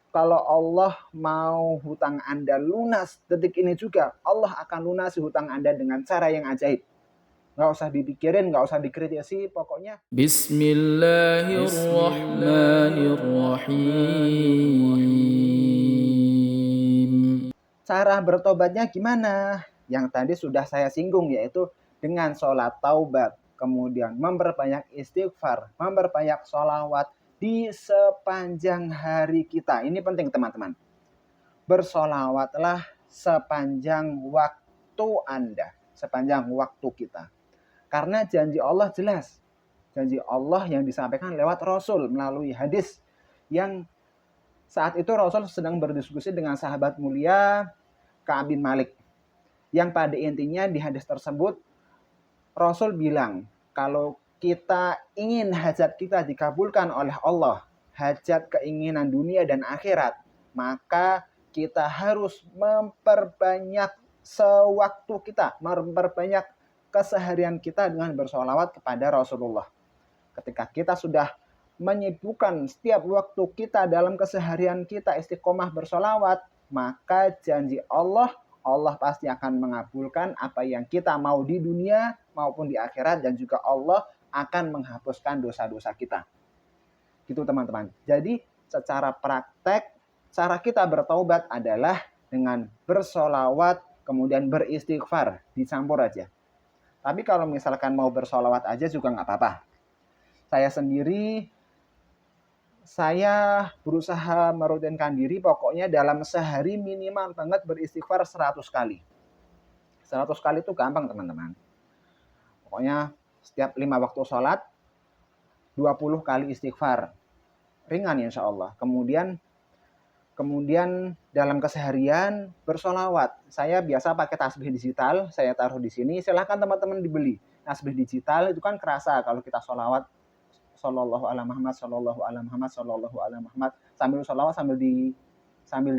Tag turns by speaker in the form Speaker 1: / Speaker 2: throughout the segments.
Speaker 1: kalau Allah mau hutang Anda lunas detik ini juga, Allah akan lunasi hutang Anda dengan cara yang ajaib. Nggak usah dipikirin, nggak usah dikritisi, pokoknya
Speaker 2: Bismillahirrahmanirrahim.
Speaker 1: cara bertobatnya gimana? Yang tadi sudah saya singgung, yaitu dengan sholat taubat, kemudian memperbanyak istighfar, memperbanyak sholawat di sepanjang hari kita. Ini penting teman-teman. Bersolawatlah sepanjang waktu Anda, sepanjang waktu kita. Karena janji Allah jelas. Janji Allah yang disampaikan lewat Rasul melalui hadis yang saat itu Rasul sedang berdiskusi dengan sahabat mulia Ka'ab bin Malik. Yang pada intinya di hadis tersebut Rasul bilang, kalau kita ingin hajat kita dikabulkan oleh Allah, hajat keinginan dunia dan akhirat, maka kita harus memperbanyak sewaktu kita, memperbanyak keseharian kita dengan bersolawat kepada Rasulullah. Ketika kita sudah menyibukkan setiap waktu kita dalam keseharian kita istiqomah bersolawat, maka janji Allah pasti akan mengabulkan apa yang kita mau di dunia maupun di akhirat, dan juga Allah akan menghapuskan dosa-dosa kita. Gitu teman-teman. Jadi secara praktek, cara kita bertaubat adalah dengan bersolawat, kemudian beristighfar, dicampur aja. Tapi kalau misalkan mau bersolawat aja juga nggak apa-apa. Saya berusaha merutinkan diri, pokoknya dalam sehari minimal banget beristighfar 100 kali. 100 kali itu gampang teman-teman. Pokoknya setiap 5 waktu sholat, 20 kali istighfar. Ringan insya Allah. Kemudian dalam keseharian bersolawat. Saya biasa pakai tasbih digital, saya taruh di sini. Silahkan teman-teman dibeli. Tasbih digital itu kan kerasa kalau kita solawat. Sallallahu ala Muhammad, sallallahu ala Muhammad, sallallahu ala Muhammad. Sambil solawat sambil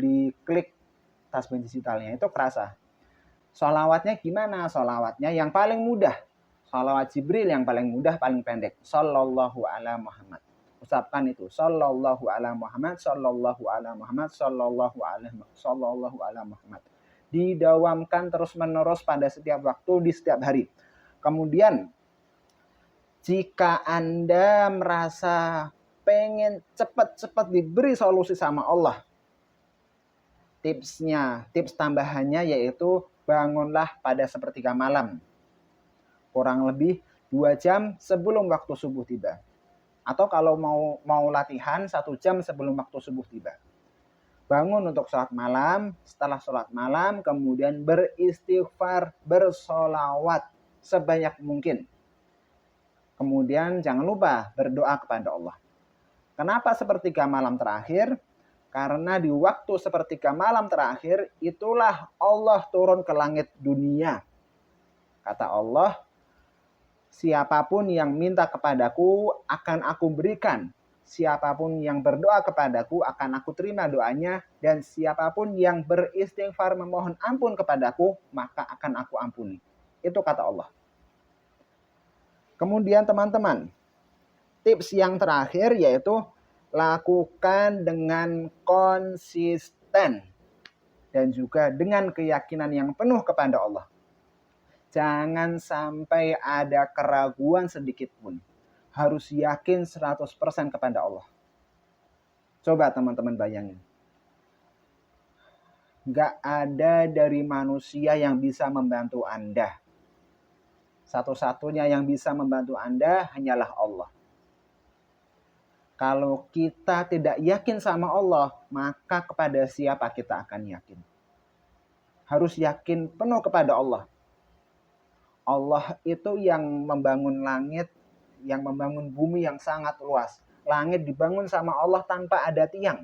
Speaker 1: diklik tasbih digitalnya itu kerasa. Solawatnya gimana? Solawatnya yang paling mudah. Solawat Jibril yang paling mudah, paling pendek. Sallallahu ala Muhammad. Ucapkan itu. Sallallahu ala Muhammad, sallallahu ala Muhammad, sallallahu ala Muhammad. Didawamkan terus-menerus pada setiap waktu, di setiap hari. Kemudian, jika Anda merasa pengen cepat-cepat diberi solusi sama Allah, tips tambahannya yaitu bangunlah pada sepertiga malam. Kurang lebih 2 jam sebelum waktu subuh tiba. Atau kalau mau latihan 1 jam sebelum waktu subuh tiba. Bangun untuk sholat malam, setelah sholat malam kemudian beristighfar, bersolawat sebanyak mungkin. Kemudian jangan lupa berdoa kepada Allah. Kenapa sepertiga malam terakhir? Karena di waktu sepertiga malam terakhir itulah Allah turun ke langit dunia. Kata Allah, siapapun yang minta kepadaku akan aku berikan. Siapapun yang berdoa kepadaku akan aku terima doanya. Dan siapapun yang beristighfar memohon ampun kepadaku, maka akan aku ampuni. Itu kata Allah. Kemudian teman-teman, tips yang terakhir yaitu lakukan dengan konsisten dan juga dengan keyakinan yang penuh kepada Allah. Jangan sampai ada keraguan sedikit pun. Harus yakin 100% kepada Allah. Coba teman-teman bayangin. Gak ada dari manusia yang bisa membantu Anda. Satu-satunya yang bisa membantu Anda hanyalah Allah. Kalau kita tidak yakin sama Allah, maka kepada siapa kita akan yakin? Harus yakin penuh kepada Allah. Allah itu yang membangun langit, yang membangun bumi yang sangat luas. Langit dibangun sama Allah tanpa ada tiang.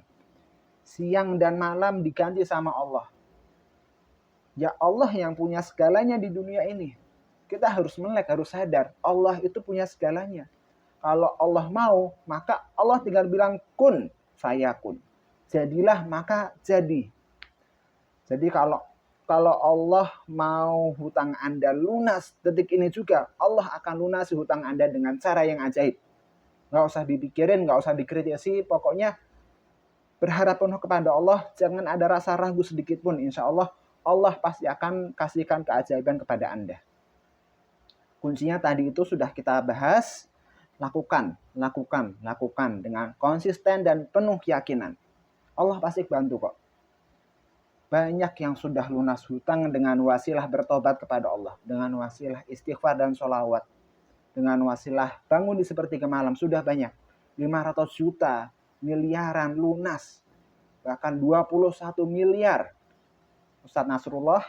Speaker 1: Siang dan malam diganti sama Allah. Ya Allah yang punya segalanya di dunia ini. Kita harus melek, harus sadar. Allah itu punya segalanya. Kalau Allah mau, maka Allah tinggal bilang kun, fayakun. Jadilah, maka jadi. Jadi kalau Allah mau hutang Anda lunas detik ini juga, Allah akan lunasi hutang Anda dengan cara yang ajaib. Nggak usah dipikirin, nggak usah dikritisi, pokoknya berharap penuh kepada Allah, jangan ada rasa ragu sedikit pun. Insya Allah, Allah pasti akan kasihkan keajaiban kepada Anda. Kuncinya tadi itu sudah kita bahas, lakukan dengan konsisten dan penuh keyakinan. Allah pasti bantu kok. Banyak yang sudah lunas hutang dengan wasilah bertobat kepada Allah, dengan wasilah istighfar dan sholawat, dengan wasilah bangun di sepertiga malam, sudah banyak. 500 juta, miliaran lunas, bahkan 21 miliar. Ustadz Nasrullah,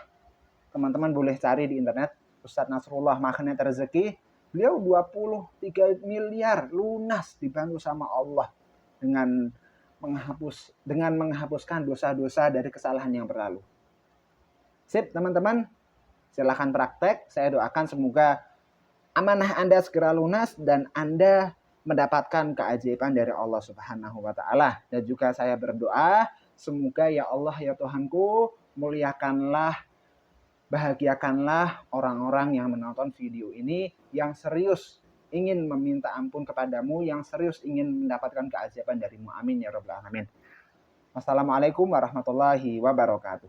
Speaker 1: teman-teman boleh cari di internet, Ustadz Nasrullah Magnet Rezeki, beliau 23 miliar lunas dibantu sama Allah dengan menghapuskan dosa-dosa dari kesalahan yang berlalu. Sip, teman-teman, silahkan praktek. Saya doakan semoga amanah Anda segera lunas dan Anda mendapatkan keajaiban dari Allah Subhanahu wa taala. Dan juga saya berdoa semoga ya Allah ya Tuhanku, muliakanlah, bahagiakanlah orang-orang yang menonton video ini yang serius ingin meminta ampun kepadamu, yang serius ingin mendapatkan keajaiban darimu. Amin ya rabbal alamin. Wassalamualaikum warahmatullahi wabarakatuh.